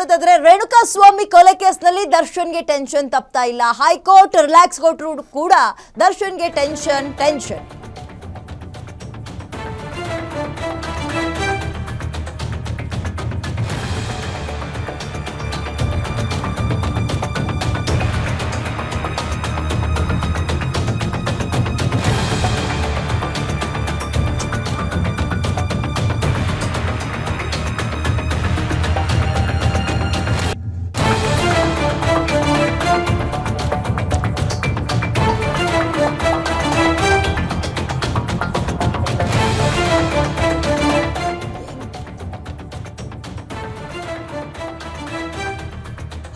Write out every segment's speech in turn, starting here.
ನೋಡೋದಾದ್ರೆ ರೇಣುಕಾ ಸ್ವಾಮಿ ಕೊಲೆ ಕೇಸ್ನಲ್ಲಿ ದರ್ಶನ್ಗೆ ಟೆನ್ಷನ್ ತಪ್ತಾ ಇಲ್ಲ. ಹೈಕೋರ್ಟ್ ರಿಲ್ಯಾಕ್ಸ್ ಕೊಟ್ಟರು ಕೂಡ ದರ್ಶನ್ಗೆ ಟೆನ್ಷನ್.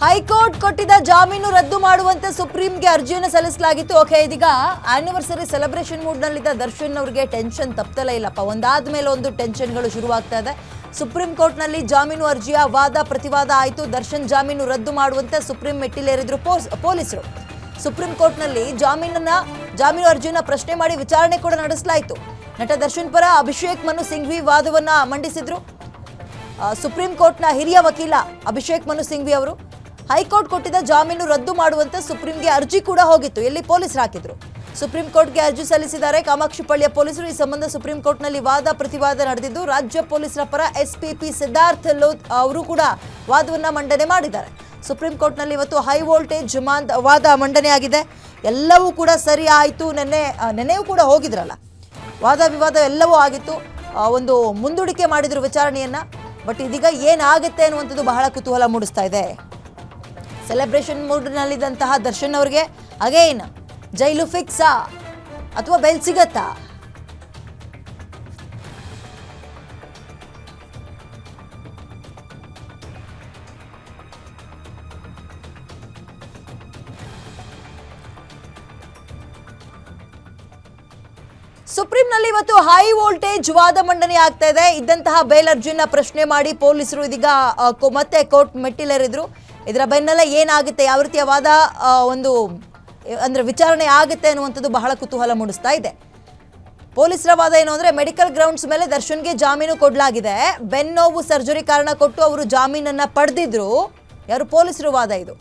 ಹೈಕೋರ್ಟ್ ಕೊಟ್ಟಿದ್ದ ಜಾಮೀನು ರದ್ದು ಮಾಡುವಂತೆ ಸುಪ್ರೀಂಗೆ ಅರ್ಜಿಯನ್ನು ಸಲ್ಲಿಸಲಾಗಿತ್ತು. ಓಕೆ, ಇದೀಗ ಆನಿವರ್ಸರಿ ಸೆಲೆಬ್ರೇಷನ್ ಮೂಡ್ನಲ್ಲಿದ್ದ ದರ್ಶನ್ ಅವರಿಗೆ ಟೆನ್ಷನ್ ತಪ್ಪಲೇ ಇಲ್ಲಪ್ಪ. ಒಂದಾದ ಮೇಲೆ ಒಂದು ಟೆನ್ಷನ್ಗಳು ಶುರುವಾಗ್ತಾ ಇದೆ. ಸುಪ್ರೀಂ ಕೋರ್ಟ್ನಲ್ಲಿ ಜಾಮೀನು ಅರ್ಜಿಯ ವಾದ ಪ್ರತಿವಾದ ಆಯಿತು. ದರ್ಶನ್ ಜಾಮೀನು ರದ್ದು ಮಾಡುವಂತೆ ಸುಪ್ರೀಂ ಮೆಟ್ಟಿಲೇರಿದ್ರು ಪೊಲೀಸರು. ಸುಪ್ರೀಂ ಕೋರ್ಟ್ನಲ್ಲಿ ಜಾಮೀನು ಅರ್ಜಿಯನ್ನು ಪ್ರಶ್ನೆ ಮಾಡಿ ವಿಚಾರಣೆ ಕೂಡ ನಡೆಸಲಾಯಿತು. ನಟ ದರ್ಶನ್ ಪರ ಅಭಿಷೇಕ್ ಮನು ಸಿಂಘ್ವಿ ವಾದವನ್ನ ಮಂಡಿಸಿದ್ರು. ಸುಪ್ರೀಂ ಕೋರ್ಟ್ನ ಹಿರಿಯ ವಕೀಲ ಅಭಿಷೇಕ್ ಮನು ಸಿಂಘ್ವಿ ಅವರು ಹೈಕೋರ್ಟ್ ಕೊಟ್ಟಿದ್ದ ಜಾಮೀನು ರದ್ದು ಮಾಡುವಂತೆ ಸುಪ್ರೀಂಗೆ ಅರ್ಜಿ ಕೂಡ ಹೋಗಿತ್ತು. ಎಲ್ಲಿ ಪೊಲೀಸರು ಹಾಕಿದ್ರು. ಸುಪ್ರೀಂ ಕೋರ್ಟ್ಗೆ ಅರ್ಜಿ ಸಲ್ಲಿಸಿದ್ದಾರೆ ಕಾಮಾಕ್ಷಿಪಳ್ಳಿಯ ಪೊಲೀಸರು. ಈ ಸಂಬಂಧ ಸುಪ್ರೀಂ ಕೋರ್ಟ್ನಲ್ಲಿ ವಾದ ಪ್ರತಿವಾದ ನಡೆದಿದ್ದು ರಾಜ್ಯ ಪೊಲೀಸರ ಪರ ಎಸ್ಪಿಪಿ ಸಿದ್ಧಾರ್ಥ್ ಲೋತ್ ಅವರು ಕೂಡ ವಾದವನ್ನ ಮಂಡನೆ ಮಾಡಿದ್ದಾರೆ. ಸುಪ್ರೀಂ ಕೋರ್ಟ್ನಲ್ಲಿ ಇವತ್ತು ಹೈ ವೋಲ್ಟೇಜ್ ವಾದ ಮಂಡನೆ ಆಗಿದೆ. ಎಲ್ಲವೂ ಕೂಡ ಸರಿ ಆಯಿತು. ನೆನ್ನೆಯೂ ಕೂಡ ಹೋಗಿದ್ರಲ್ಲ, ವಾದ ವಿವಾದ ಎಲ್ಲವೂ ಆಗಿತ್ತು. ಒಂದು ಮುಂದೂಡಿಕೆ ಮಾಡಿದ್ರು ವಿಚಾರಣೆಯನ್ನ. ಬಟ್ ಇದೀಗ ಏನಾಗುತ್ತೆ ಅನ್ನುವಂಥದ್ದು ಬಹಳ ಕುತೂಹಲ ಮೂಡಿಸ್ತಾ ಇದೆ. ಸೆಲೆಬ್ರೇಷನ್ ಮೂಡ್ನಲ್ಲಿದ್ದಂತಹ ದರ್ಶನ್ ಅವರಿಗೆ ಅಗೇನ್ ಜೈಲು ಫಿಕ್ಸಾ ಅಥವಾ ಬೆಲ್ ಸಿಗತ್ತಾ? ಸುಪ್ರೀಂನಲ್ಲಿ ಇವತ್ತು ಹೈ ವೋಲ್ಟೇಜ್ ವಾದ ಮಂಡನೆ ಆಗ್ತಾ ಇದೆ. ಇದ್ದಂತಹ ಬೇಲ್ ಅರ್ಜಿಯನ್ನ ಪ್ರಶ್ನೆ ಮಾಡಿ ಪೊಲೀಸರು ಇದೀಗ ಮತ್ತೆ ಕೋರ್ಟ್ ಮೆಟ್ಟಿಲೇರಿದ್ರು. ಇದರ ಬೆನ್ನಲ್ಲೇ ಏನಾಗುತ್ತೆ, ಯಾವ ರೀತಿಯ ವಾದ ವಿಚಾರಣೆ ಆಗುತ್ತೆ ಅನ್ನುವಂಥದ್ದು ಬಹಳ ಕುತೂಹಲ ಮೂಡಿಸ್ತಾ ಇದೆ. ಪೊಲೀಸರ ವಾದ ಏನು ಅಂದ್ರೆ, ಮೆಡಿಕಲ್ ಗ್ರೌಂಡ್ಸ್ ಮೇಲೆ ದರ್ಶನ್ಗೆ ಜಾಮೀನು ಕೊಡಲಾಗಿದೆ. ಬೆನ್ನೋವು ಸರ್ಜರಿ ಕಾರಣ ಕೊಟ್ಟು ಅವರು ಜಾಮೀನನ್ನ ಪಡೆದಿದ್ರು. ಯಾರು ಪೊಲೀಸರು ವಾದ ಇದು.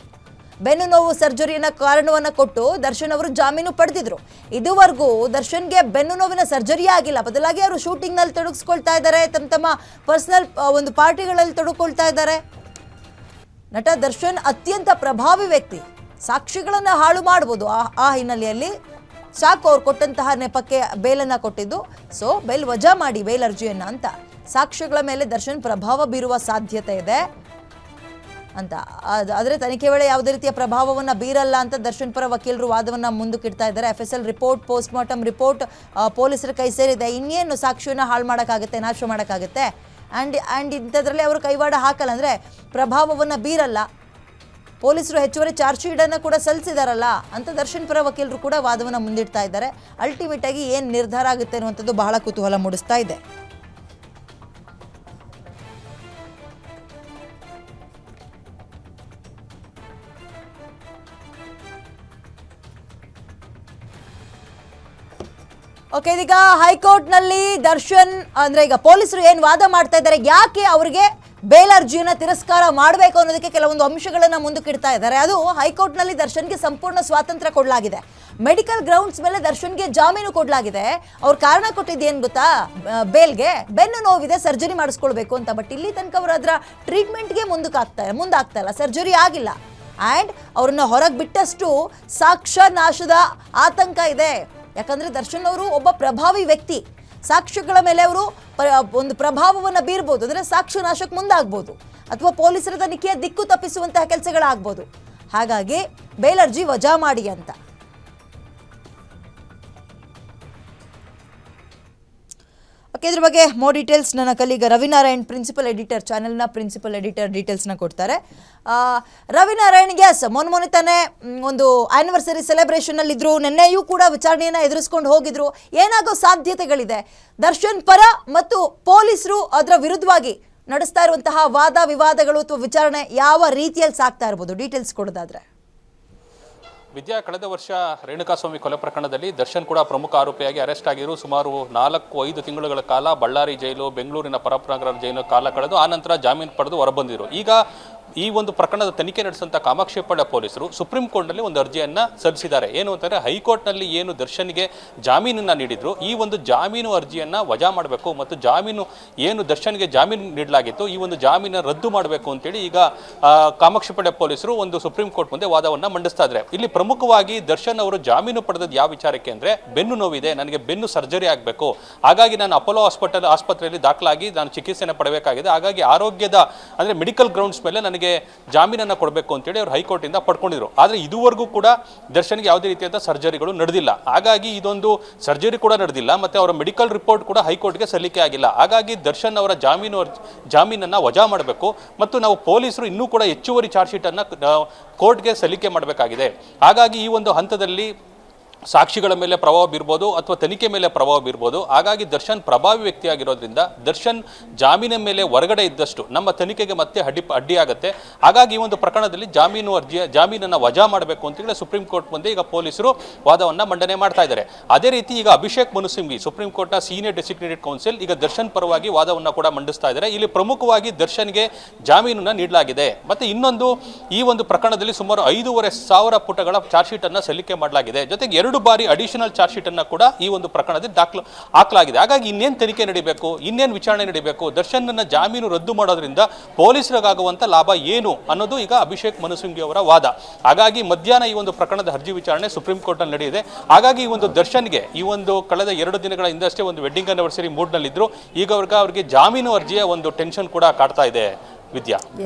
ಬೆನ್ನು ನೋವು ಸರ್ಜರಿಯನ್ನ ಕಾರಣವನ್ನ ಕೊಟ್ಟು ದರ್ಶನ್ ಅವರು ಜಾಮೀನು ಪಡೆದಿದ್ರು. ಇದುವರೆಗೂ ದರ್ಶನ್ಗೆ ಬೆನ್ನು ನೋವಿನ ಸರ್ಜರಿ ಆಗಿಲ್ಲ. ಬದಲಾಗಿ ಅವರು ಶೂಟಿಂಗ್ ನಲ್ಲಿ ತೊಡಗಿಸ್ಕೊಳ್ತಾ ಇದ್ದಾರೆ, ತಮ್ಮ ಪರ್ಸನಲ್ ಪಾರ್ಟಿಗಳಲ್ಲಿ ತೊಡಗಿಕೊಳ್ತಾ ಇದ್ದಾರೆ. ನಟ ದರ್ಶನ್ ಅತ್ಯಂತ ಪ್ರಭಾವಿ ವ್ಯಕ್ತಿ. ಸಾಕ್ಷಿಗಳನ್ನ ಹಾಳು ಮಾಡಬಹುದು. ಆ ಹಿನ್ನೆಲೆಯಲ್ಲಿ ಸಾಕು ಅವ್ರು ಕೊಟ್ಟಂತಹ ನೆಪಕ್ಕೆ ಬೇಲನ್ನ ಕೊಟ್ಟಿದ್ದು. ಸೊ ಬೇಲ್ ವಜಾ ಮಾಡಿ ಬೇಲ್ ಅರ್ಜಿಯನ್ನ ಅಂತ. ಸಾಕ್ಷ್ಯಗಳ ಮೇಲೆ ದರ್ಶನ್ ಪ್ರಭಾವ ಬೀರುವ ಸಾಧ್ಯತೆ ಇದೆ ಅಂತ. ಆದರೆ ತನಿಖೆ ವೇಳೆ ಯಾವುದೇ ರೀತಿಯ ಪ್ರಭಾವವನ್ನು ಬೀರಲ್ಲ ಅಂತ ದರ್ಶನ್ ಪರ ವಕೀಲರು ವಾದವನ್ನು ಮುಂದಕ್ಕಿಡ್ತಾ ಇದ್ದಾರೆ. FSL ರಿಪೋರ್ಟ್, ಪೋಸ್ಟ್ಮಾರ್ಟಮ್ ರಿಪೋರ್ಟ್ ಪೊಲೀಸರ ಕೈ ಸೇರಿದೆ. ಇನ್ನೇನು ಸಾಕ್ಷಿಯನ್ನು ಹಾಳು ಮಾಡೋಕ್ಕಾಗುತ್ತೆ, ನಾಶ ಮಾಡೋಕ್ಕಾಗುತ್ತೆ? ಆ್ಯಂಡ್ ಇಂಥದ್ರಲ್ಲಿ ಅವರು ಕೈವಾಡ ಹಾಕಲ್ಲ ಅಂದರೆ ಪ್ರಭಾವವನ್ನು ಬೀರಲ್ಲ. ಪೊಲೀಸರು ಹೆಚ್ಚುವರಿ ಚಾರ್ಜ್ ಶೀಟನ್ನು ಕೂಡ ಸಲ್ಲಿಸಿದಾರಲ್ಲ ಅಂತ ದರ್ಶನ್ ಪರ ವಕೀಲರು ಕೂಡ ವಾದವನ್ನು ಮುಂದಿಡ್ತಾ ಇದ್ದಾರೆ. ಅಲ್ಟಿಮೇಟ್ ಆಗಿ ಏನು ನಿರ್ಧಾರ ಆಗುತ್ತೆ ಅನ್ನುವಂಥದ್ದು ಬಹಳ ಕುತೂಹಲ ಮೂಡಿಸ್ತಾ ಇದೆ. ಓಕೆ, ಇದೀಗ ಹೈಕೋರ್ಟ್ನಲ್ಲಿ ದರ್ಶನ್ ಈಗ ಪೊಲೀಸರು ಏನು ವಾದ ಮಾಡ್ತಾ ಇದ್ದಾರೆ, ಯಾಕೆ ಅವರಿಗೆ ಬೇಲ್ ಅರ್ಜಿಯನ್ನ ತಿರಸ್ಕಾರ ಮಾಡಬೇಕು ಅನ್ನೋದಕ್ಕೆ ಕೆಲವೊಂದು ಅಂಶಗಳನ್ನ ಮುಂದಕ್ಕಿಡ್ತಾ ಇದ್ದಾರೆ. ಅದು ಹೈಕೋರ್ಟ್ನಲ್ಲಿ ದರ್ಶನ್ಗೆ ಸಂಪೂರ್ಣ ಸ್ವಾತಂತ್ರ್ಯ ಕೊಡಲಾಗಿದೆ. ಮೆಡಿಕಲ್ ಗ್ರೌಂಡ್ಸ್ ಮೇಲೆ ದರ್ಶನ್ಗೆ ಜಾಮೀನು ಕೊಡಲಾಗಿದೆ. ಅವ್ರು ಕಾರಣ ಕೊಟ್ಟಿದ್ದೇನು ಗೊತ್ತಾ, ಬೇಲ್ಗೆ ಬೆನ್ನು ನೋವಿದೆ, ಸರ್ಜರಿ ಮಾಡಿಸ್ಕೊಳ್ಬೇಕು ಅಂತ. ಬಟ್ ಇಲ್ಲಿ ತನಕ ಅವರು ಅದರ ಟ್ರೀಟ್ಮೆಂಟ್ಗೆ ಮುಂದಾಗ್ತಾ ಇಲ್ಲ, ಸರ್ಜರಿ ಆಗಿಲ್ಲ. ಆ್ಯಂಡ್ ಅವ್ರನ್ನ ಹೊರಗೆ ಬಿಟ್ಟಷ್ಟು ಸಾಕ್ಷ್ಯ ನಾಶದ ಆತಂಕ ಇದೆ. ಯಾಕಂದ್ರೆ ದರ್ಶನ್ ಅವರು ಒಬ್ಬ ಪ್ರಭಾವಿ ವ್ಯಕ್ತಿ. ಸಾಕ್ಷ್ಯಗಳ ಮೇಲೆ ಅವರು ಒಂದು ಪ್ರಭಾವವನ್ನು ಬೀರ್ಬೋದು. ಅಂದರೆ ಸಾಕ್ಷ್ಯ ನಾಶಕ್ಕೆ ಮುಂದಾಗ್ಬೋದು, ಅಥವಾ ಪೊಲೀಸರ ತನಿಖೆಯ ದಿಕ್ಕು ತಪ್ಪಿಸುವಂತಹ ಕೆಲಸಗಳಾಗ್ಬೋದು. ಹಾಗಾಗಿ ಬೇಲ್ ಅರ್ಜಿ ವಜಾ ಮಾಡಿ ಅಂತ. ಓಕೆ, ಇದ್ರ ಬಗ್ಗೆ ಮೋರ್ ಡೀಟೇಲ್ಸ್ ನನ್ನ ಕಲೀಗ ರವಿನಾರಾಯಣ್, ಪ್ರಿನ್ಸಿಪಲ್ ಎಡಿಟರ್, ಚಾನೆಲ್ನ ಪ್ರಿನ್ಸಿಪಲ್ ಎಡಿಟರ್, ಡೀಟೇಲ್ಸ್ನ ಕೊಡ್ತಾರೆ. ರವಿನಾರಾಯಣ್, ಗ್ಯಾಸ್ ಮೊನ್ನೆ ತಾನೇ ಒಂದು ಆನಿವರ್ಸರಿ ಸೆಲೆಬ್ರೇಷನಲ್ಲಿ ಇದ್ರು. ನಿನ್ನೆಯೂ ಕೂಡ ವಿಚಾರಣೆಯನ್ನು ಎದುರಿಸ್ಕೊಂಡು ಹೋಗಿದ್ರು. ಏನಾಗೋ ಸಾಧ್ಯತೆಗಳಿದೆ? ದರ್ಶನ್ ಪರ ಮತ್ತು ಪೊಲೀಸರು ಅದರ ವಿರುದ್ಧವಾಗಿ ನಡೆಸ್ತಾ ಇರುವಂತಹ ವಾದ ವಿವಾದಗಳು ಅಥವಾ ವಿಚಾರಣೆ ಯಾವ ರೀತಿಯಲ್ಲಿ ಸಾಗ್ತಾ ಇರ್ಬೋದು? ಡೀಟೇಲ್ಸ್ ಕೊಡೋದಾದ್ರೆ. ವಿದ್ಯಾ, ಕಳೆದ ವರ್ಷ ರೇಣುಕಾಸ್ವಾಮಿ ಕೊಲೆ ಪ್ರಕರಣದಲ್ಲಿ ದರ್ಶನ್ ಕೂಡ ಪ್ರಮುಖ ಆರೋಪಿಯಾಗಿ ಅರೆಸ್ಟ್ ಆಗಿರು. ಸುಮಾರು 4-5 ತಿಂಗಳುಗಳ ಕಾಲ ಬಳ್ಳಾರಿ ಜೈಲು, ಬೆಂಗಳೂರಿನ ಪರಪ್ಪನಗರ ಜೈಲು ಕಾಲ ಕಳೆದು ಆನಂತರ ಜಾಮೀನು ಪಡೆದು ಹೊರಬಂದಿರು. ಈಗ ಈ ಒಂದು ಪ್ರಕರಣದ ತನಿಖೆ ನಡೆಸಿದಂಥ ಕಾಮಾಕ್ಷಿಪಾಳ್ಯ ಪೊಲೀಸರು ಸುಪ್ರೀಂ ಕೋರ್ಟ್ನಲ್ಲಿ ಒಂದು ಅರ್ಜಿಯನ್ನು ಸಲ್ಲಿಸಿದ್ದಾರೆ. ಏನು ಅಂತಂದರೆ ಹೈಕೋರ್ಟ್ನಲ್ಲಿ ಏನು ದರ್ಶನ್ಗೆ ಜಾಮೀನನ್ನು ನೀಡಿದ್ರು, ಈ ಒಂದು ಜಾಮೀನು ಅರ್ಜಿಯನ್ನು ವಜಾ ಮಾಡಬೇಕು ಮತ್ತು ಏನು ದರ್ಶನ್ಗೆ ಜಾಮೀನು ನೀಡಲಾಗಿತ್ತು ಈ ಒಂದು ಜಾಮೀನನ್ನು ರದ್ದು ಮಾಡಬೇಕು ಅಂತೇಳಿ ಈಗ ಕಾಮಾಕ್ಷಿಪಾಳ್ಯ ಪೊಲೀಸರು ಒಂದು ಸುಪ್ರೀಂ ಕೋರ್ಟ್ ಮುಂದೆ ವಾದವನ್ನು ಮಂಡಿಸ್ತಾ ಇದ್ದಾರೆ. ಇಲ್ಲಿ ಪ್ರಮುಖವಾಗಿ ದರ್ಶನ್ ಅವರು ಜಾಮೀನು ಪಡೆದದ್ದು ಯಾವ ವಿಚಾರಕ್ಕೆ ಅಂದರೆ ಬೆನ್ನು ನೋವಿದೆ, ನನಗೆ ಬೆನ್ನು ಸರ್ಜರಿ ಆಗಬೇಕು, ಹಾಗಾಗಿ ನಾನು ಅಪೋಲೋ ಆಸ್ಪತ್ರೆಯಲ್ಲಿ ದಾಖಲಾಗಿ ನಾನು ಚಿಕಿತ್ಸೆಯನ್ನು ಪಡಬೇಕಾಗಿದೆ, ಹಾಗಾಗಿ ಆರೋಗ್ಯದ ಅಂದರೆ ಮೆಡಿಕಲ್ ಗ್ರೌಂಡ್ಸ್ ಮೇಲೆ ನನಗೆ ಜಾಮೀನನ್ನು ಕೊಡಬೇಕು ಅಂತೇಳಿ ಅವರು ಹೈಕೋರ್ಟಿಂದ ಪಡ್ಕೊಂಡಿದ್ರು. ಆದರೆ ಇದುವರೆಗೂ ಕೂಡ ದರ್ಶನ್ಗೆ ಯಾವುದೇ ರೀತಿಯಾದ ಸರ್ಜರಿಗಳು ನಡೆದಿಲ್ಲ. ಹಾಗಾಗಿ ಇದೊಂದು ಸರ್ಜರಿ ಕೂಡ ನಡೆದಿಲ್ಲ ಮತ್ತು ಅವರ ಮೆಡಿಕಲ್ ರಿಪೋರ್ಟ್ ಕೂಡ ಹೈಕೋರ್ಟ್ಗೆ ಸಲ್ಲಿಕೆ ಆಗಿಲ್ಲ. ಹಾಗಾಗಿ ದರ್ಶನ್ ಅವರ ಜಾಮೀನನ್ನು ವಜಾ ಮಾಡಬೇಕು ಮತ್ತು ನಾವು ಪೊಲೀಸರು ಇನ್ನೂ ಕೂಡ ಹೆಚ್ಚುವರಿ ಚಾರ್ಜ್ ಶೀಟನ್ನು ಕೋರ್ಟ್ಗೆ ಸಲ್ಲಿಕೆ ಮಾಡಬೇಕಾಗಿದೆ. ಹಾಗಾಗಿ ಈ ಒಂದು ಹಂತದಲ್ಲಿ ಸಾಕ್ಷಿಗಳ ಮೇಲೆ ಪ್ರಭಾವ ಬೀರ್ಬೋದು ಅಥವಾ ತನಿಖೆ ಮೇಲೆ ಪ್ರಭಾವ ಬೀರ್ಬೋದು. ಹಾಗಾಗಿ ದರ್ಶನ್ ಪ್ರಭಾವಿ ವ್ಯಕ್ತಿಯಾಗಿರೋದ್ರಿಂದ ದರ್ಶನ್ ಜಾಮೀನಿನ ಮೇಲೆ ಹೊರಗಡೆ ಇದ್ದಷ್ಟು ನಮ್ಮ ತನಿಖೆಗೆ ಮತ್ತೆ ಅಡ್ಡಿಯಾಗುತ್ತೆ. ಹಾಗಾಗಿ ಈ ಒಂದು ಪ್ರಕರಣದಲ್ಲಿ ಜಾಮೀನನ್ನು ವಜಾ ಮಾಡಬೇಕು ಅಂತೇಳಿ ಸುಪ್ರೀಂ ಕೋರ್ಟ್ ಮುಂದೆ ಈಗ ಪೊಲೀಸರು ವಾದವನ್ನು ಮಂಡನೆ ಮಾಡ್ತಾ ಇದ್ದಾರೆ. ಅದೇ ರೀತಿ ಈಗ ಅಭಿಷೇಕ್ ಮನು ಸಿಂಘ್ವಿ ಸುಪ್ರೀಂ ಕೋರ್ಟ್ನ ಸೀನಿಯರ್ ಡೆಸಿಗ್ನೇಟೆಡ್ ಕೌನ್ಸಿಲ್ ಈಗ ದರ್ಶನ್ ಪರವಾಗಿ ವಾದವನ್ನು ಕೂಡ ಮಂಡಿಸ್ತಾ ಇದ್ದಾರೆ. ಇಲ್ಲಿ ಪ್ರಮುಖವಾಗಿ ದರ್ಶನ್ಗೆ ಜಾಮೀನನ್ನು ನೀಡಲಾಗಿದೆ ಮತ್ತು ಇನ್ನೊಂದು ಈ ಒಂದು ಪ್ರಕರಣದಲ್ಲಿ ಸುಮಾರು 5,500 ಪುಟಗಳ ಚಾರ್ಜ್ ಶೀಟನ್ನು ಸಲ್ಲಿಕೆ ಮಾಡಲಾಗಿದೆ. ಜೊತೆಗೆ 2 ಬಾರಿ ಅಡಿಷನಲ್ ಚಾರ್ಜ್ ಶೀಟ್ ಅನ್ನು ಕೂಡ ಈ ಒಂದು ಪ್ರಕರಣದಲ್ಲಿ ಹಾಕಲಾಗಿದೆ. ಹಾಗಾಗಿ ಇನ್ನೇನು ತನಿಖೆ ನಡೀಬೇಕು, ಇನ್ನೇನು ವಿಚಾರಣೆ ನಡೀಬೇಕು, ದರ್ಶನ್ ಜಾಮೀನು ರದ್ದು ಮಾಡೋದ್ರಿಂದ ಪೊಲೀಸರಿಗಾಗುವಂತ ಲಾಭ ಏನು ಅನ್ನೋದು ಈಗ ಅಭಿಷೇಕ್ ಮನು ಸಿಂಘ್ವಿ ಅವರ ವಾದ. ಹಾಗಾಗಿ ಮಧ್ಯಾಹ್ನ ಈ ಒಂದು ಪ್ರಕರಣದ ಅರ್ಜಿ ವಿಚಾರಣೆ ಸುಪ್ರೀಂ ಕೋರ್ಟ್ ನಲ್ಲಿ ನಡೆದಿದೆ. ಹಾಗಾಗಿ ಈ ಒಂದು ದರ್ಶನ್ಗೆ ಈ ಒಂದು ಕಳೆದ 2 ದಿನಗಳ ಹಿಂದಷ್ಟೇ ಒಂದು ವೆಡ್ಡಿಂಗ್ ಆನಿವರ್ಸರಿ ಮೂಡ್ ನಲ್ಲಿ ಇದ್ರು. ಈಗ ಅವ್ರಿಗೆ ಜಾಮೀನು ಅರ್ಜಿಯ ಒಂದು ಟೆನ್ಷನ್ ಕೂಡ ಕಾಡ್ತಾ ಇದೆ ವಿದ್ಯಾ.